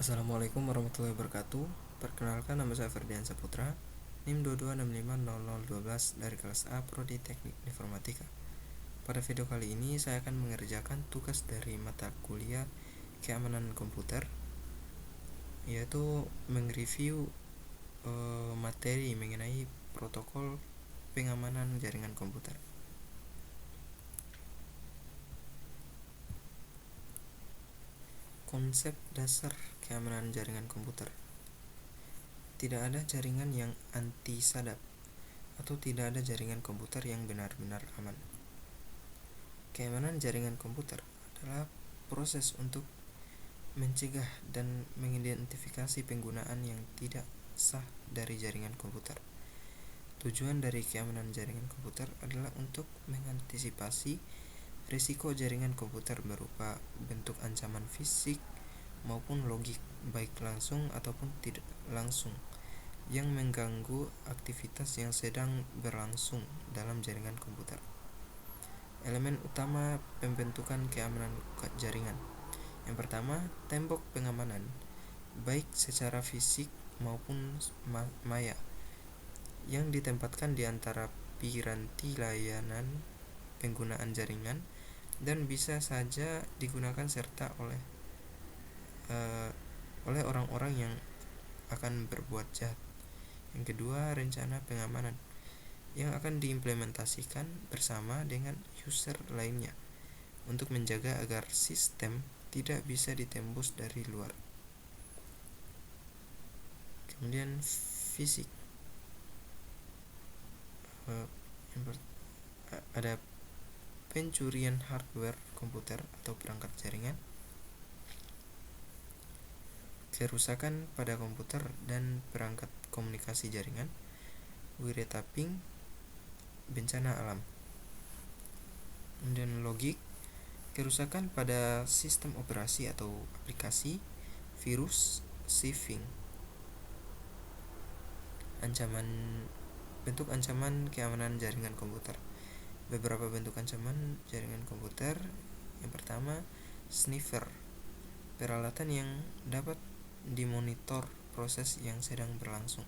Assalamualaikum warahmatullahi wabarakatuh. Perkenalkan, nama saya Ferdian Saputra, NIM 22650012 dari kelas A Prodi Teknik Informatika. Pada video kali ini saya akan mengerjakan tugas dari mata kuliah keamanan komputer, yaitu mereview materi mengenai protokol pengamanan jaringan komputer. Konsep dasar keamanan jaringan komputer. Tidak ada jaringan yang anti-sadap atau tidak ada jaringan komputer yang benar-benar aman. Keamanan jaringan komputer adalah proses untuk mencegah dan mengidentifikasi penggunaan yang tidak sah dari jaringan komputer. Tujuan dari keamanan jaringan komputer adalah untuk mengantisipasi risiko jaringan komputer berupa bentuk ancaman fisik maupun logik, baik langsung ataupun tidak langsung, yang mengganggu aktivitas yang sedang berlangsung dalam jaringan komputer. Elemen utama pembentukan keamanan jaringan. Yang pertama, tembok pengamanan, baik secara fisik maupun maya, yang ditempatkan di antara piranti layanan penggunaan jaringan dan bisa saja digunakan serta oleh orang-orang yang akan berbuat jahat. Yang kedua, rencana pengamanan yang akan diimplementasikan bersama dengan user lainnya untuk menjaga agar sistem tidak bisa ditembus dari luar. Kemudian fisik, ada pencurian hardware komputer atau perangkat jaringan, kerusakan pada komputer dan perangkat komunikasi jaringan, wiretapping, bencana alam. Kemudian logik, kerusakan pada sistem operasi atau aplikasi, virus, phishing. Bentuk ancaman keamanan jaringan komputer. Beberapa bentuk ancaman jaringan komputer. Yang pertama, sniffer, peralatan yang dapat dimonitor proses yang sedang berlangsung.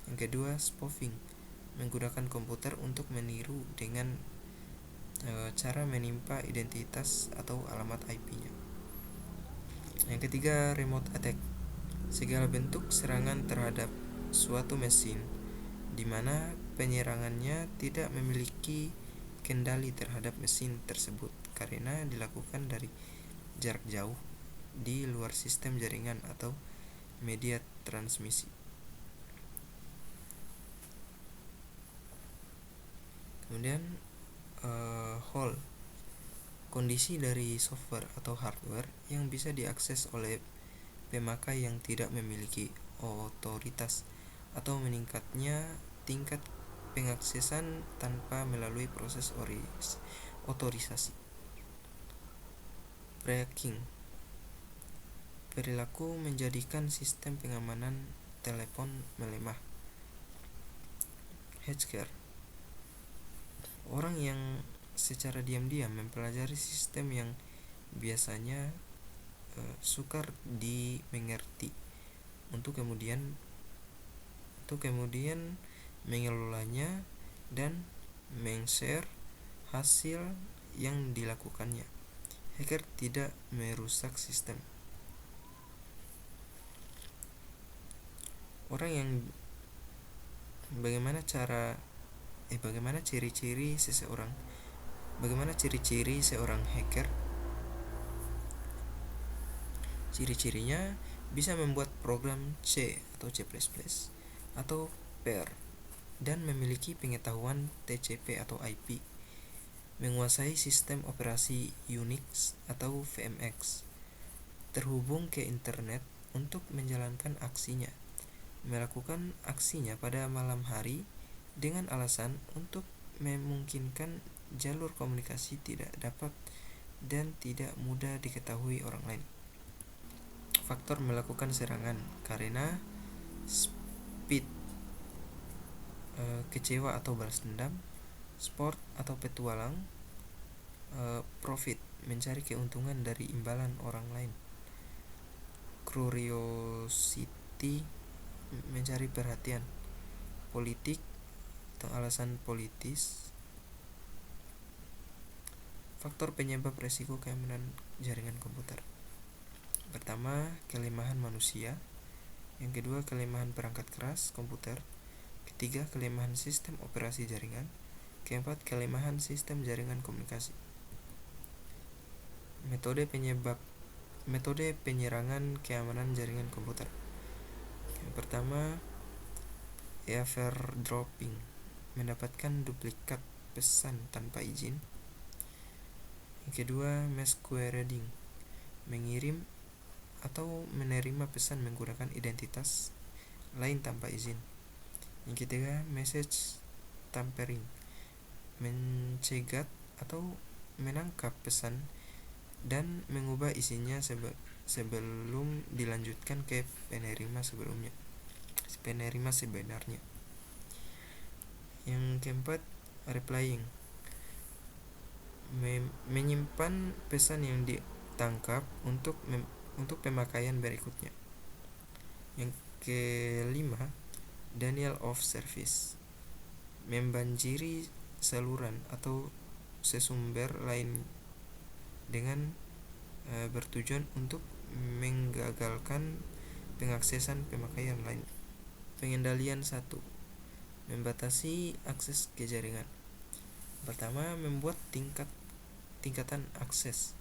Yang kedua, spoofing, menggunakan komputer untuk meniru dengan cara menimpa identitas atau alamat IP-nya. Yang ketiga, remote attack, segala bentuk serangan terhadap suatu mesin di mana penyerangannya tidak memiliki kendali terhadap mesin tersebut karena dilakukan dari jarak jauh di luar sistem jaringan atau media transmisi. Kemudian hole, kondisi dari software atau hardware yang bisa diakses oleh pemakai yang tidak memiliki otoritas atau meningkatnya tingkat pengaksesan tanpa melalui proses otorisasi. Breaking, perilaku menjadikan sistem pengamanan telepon melemah. Hacker, orang yang secara diam-diam mempelajari sistem yang biasanya sukar dimengerti untuk kemudian mengelolanya dan meng-share hasil yang dilakukannya. Hacker tidak merusak sistem. Bagaimana ciri-ciri seorang hacker? Ciri-cirinya bisa membuat program C atau C++ atau PER dan memiliki pengetahuan TCP atau IP, menguasai sistem operasi Unix atau VMX, terhubung ke internet untuk menjalankan aksinya, melakukan aksinya pada malam hari dengan alasan untuk memungkinkan jalur komunikasi tidak dapat dan tidak mudah diketahui orang lain. Faktor melakukan serangan karena speed, kecewa atau balas dendam, sport atau petualang, profit, mencari keuntungan dari imbalan orang lain. curiosity, mencari perhatian, politik atau alasan politis. Faktor penyebab resiko keamanan jaringan komputer. Pertama, kelemahan manusia. Yang kedua, kelemahan perangkat keras komputer. Ketiga, kelemahan sistem operasi jaringan. Keempat, kelemahan sistem jaringan komunikasi. Metode penyerangan keamanan jaringan komputer. Yang pertama, airdropping, mendapatkan duplikat pesan tanpa izin. Yang kedua, masquerading, mengirim atau menerima pesan menggunakan identitas lain tanpa izin. Yang ketiga, message tampering, mencegat atau menangkap pesan dan mengubah isinya sebelum dilanjutkan ke penerima sebenarnya. Yang keempat, replying, menyimpan pesan yang ditangkap untuk pemakaian berikutnya. Yang kelima, denial of service, membanjiri saluran atau sesumber lain dengan bertujuan untuk menggagalkan pengaksesan pemakaian lain. Pengendalian 1. Membatasi akses ke jaringan. Pertama, membuat tingkatan akses,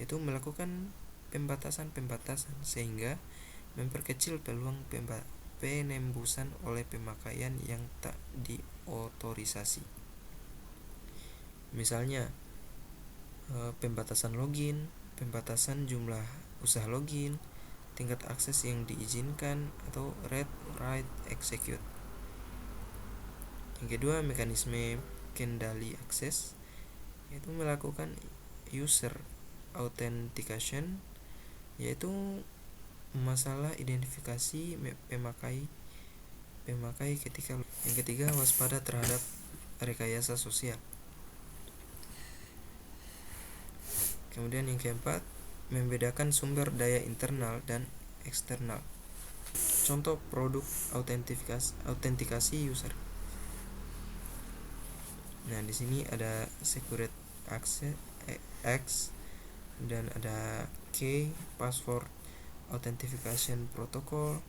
yaitu melakukan pembatasan sehingga memperkecil peluang penembusan oleh pemakaian yang tak diotorisasi. Misalnya, pembatasan login, pembatasan jumlah usaha login, tingkat akses yang diizinkan, atau read, write, execute. Yang kedua, mekanisme kendali akses, yaitu melakukan user authentication, yaitu masalah identifikasi pemakai ketika. Yang ketiga, waspada terhadap rekayasa sosial. Kemudian yang keempat, membedakan sumber daya internal dan eksternal. Contoh produk autentikasi user. Nah, di sini ada secret access X dan ada K, password authentication protocol,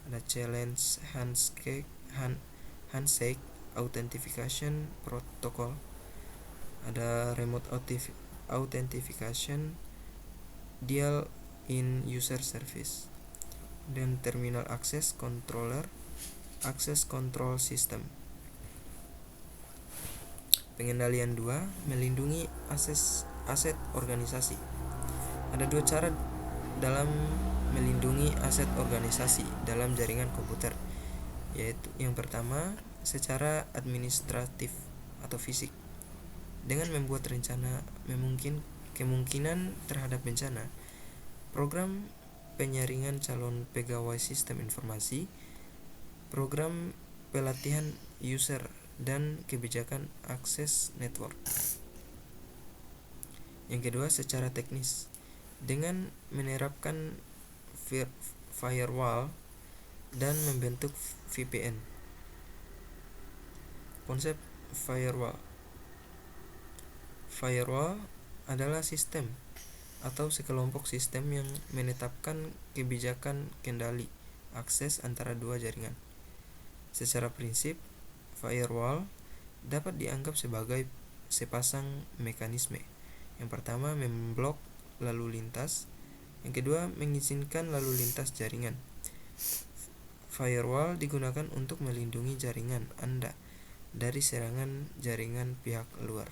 ada challenge handshake authentication protocol, ada remote authentication, dial in user service, dan terminal access controller, access control system. Pengendalian 2, melindungi aset organisasi. Ada 2 cara dalam melindungi aset organisasi dalam jaringan komputer, yaitu yang pertama, secara administratif atau fisik, dengan membuat rencana kemungkinan terhadap bencana, program penyaringan calon pegawai sistem informasi, program pelatihan user, dan kebijakan akses network. Yang kedua, secara teknis, dengan menerapkan firewall dan membentuk VPN. Konsep Firewall adalah sistem atau sekelompok sistem yang menetapkan kebijakan kendali akses antara dua jaringan. Secara prinsip, firewall dapat dianggap sebagai sepasang mekanisme. Yang pertama, memblok lalu lintas. Yang kedua, mengizinkan lalu lintas jaringan. Firewall digunakan untuk melindungi jaringan Anda dari serangan jaringan pihak luar.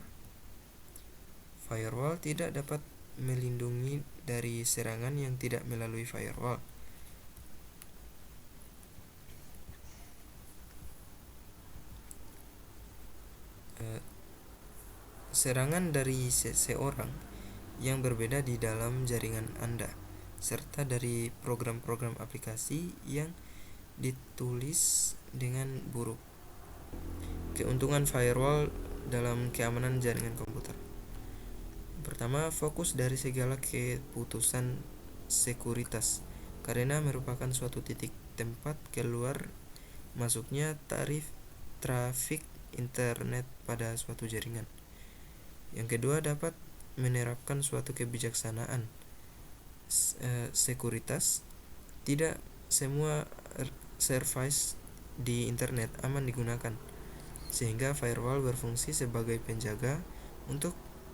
Firewall tidak dapat melindungi dari serangan yang tidak melalui firewall. Serangan dari seseorang yang berbeda di dalam jaringan Anda, serta dari program-program aplikasi yang ditulis dengan buruk. Keuntungan firewall dalam keamanan jaringan komputer. Pertama, fokus dari segala keputusan sekuritas karena merupakan suatu titik tempat keluar masuknya trafik internet pada suatu jaringan. Yang kedua, dapat menerapkan suatu kebijaksanaan sekuritas. Tidak semua service di internet aman digunakan, sehingga firewall berfungsi sebagai penjaga untuk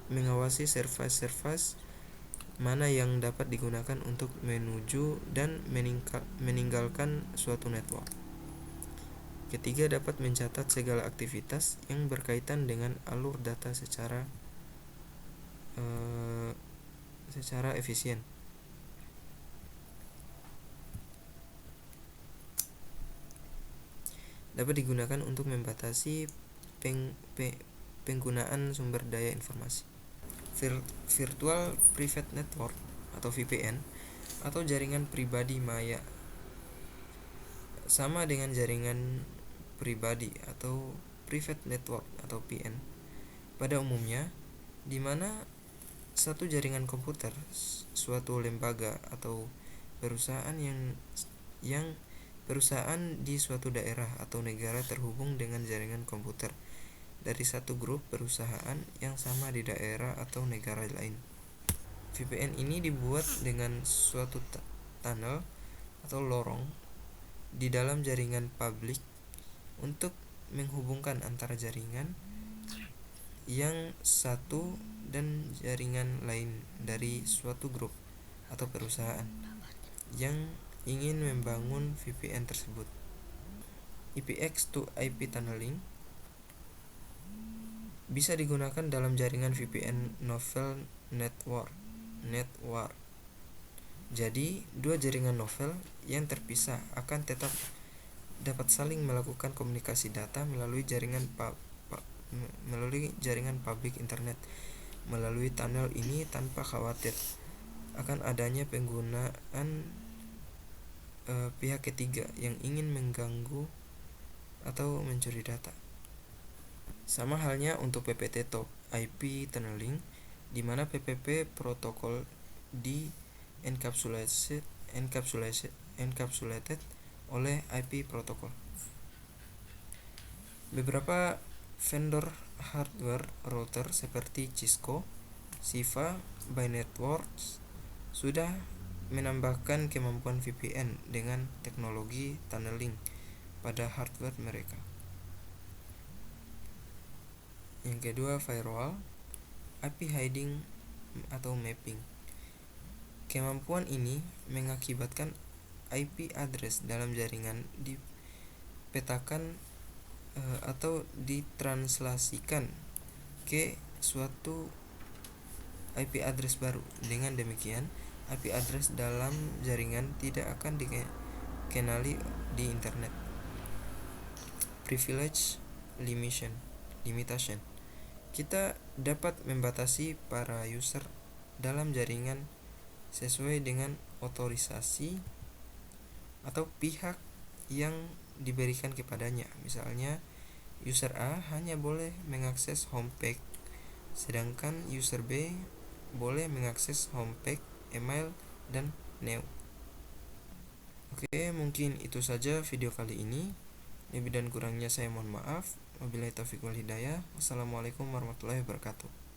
mengawasi service mana yang dapat digunakan untuk menuju dan meninggalkan suatu network. Ketiga, dapat mencatat segala aktivitas yang berkaitan dengan alur data secara efisien. Dapat digunakan untuk membatasi penggunaan sumber daya informasi. Virtual Private Network atau VPN atau jaringan pribadi maya sama dengan jaringan pribadi atau private network atau PN pada umumnya, di mana satu jaringan komputer, suatu lembaga atau perusahaan perusahaan di suatu daerah atau negara terhubung dengan jaringan komputer dari satu grup perusahaan yang sama di daerah atau negara lain. VPN ini dibuat dengan suatu tunnel atau lorong di dalam jaringan publik untuk menghubungkan antara jaringan yang satu dan jaringan lain dari suatu grup atau perusahaan yang ingin membangun VPN tersebut. IPX to IP tunneling bisa digunakan dalam jaringan VPN novel network. Jadi, dua jaringan novel yang terpisah akan tetap dapat saling melakukan komunikasi data melalui jaringan publik internet melalui tunnel ini tanpa khawatir akan adanya penggunaan pihak ketiga yang ingin mengganggu atau mencuri data. Sama halnya untuk PPT Top IP tunneling, di mana PPP protokol di encapsulated oleh IP protokol. Beberapa vendor hardware router seperti Cisco, Shiva, Networks sudah menambahkan kemampuan VPN dengan teknologi tunneling pada hardware mereka. Yang kedua, firewall, IP hiding atau mapping. Kemampuan ini mengakibatkan IP address dalam jaringan dipetakan atau ditranslasikan ke suatu IP address baru. Dengan demikian, IP address dalam jaringan tidak akan dikenali di internet. Privilege limitation. Kita dapat membatasi para user dalam jaringan sesuai dengan otorisasi atau pihak yang diberikan kepadanya. Misalnya, user A hanya boleh mengakses homepage, sedangkan user B boleh mengakses homepage, email, dan new. Oke, mungkin itu saja video kali ini. Lebih dan kurangnya saya mohon maaf. Wabillahi taufiq wal hidayah. Wassalamualaikum warahmatullahi wabarakatuh.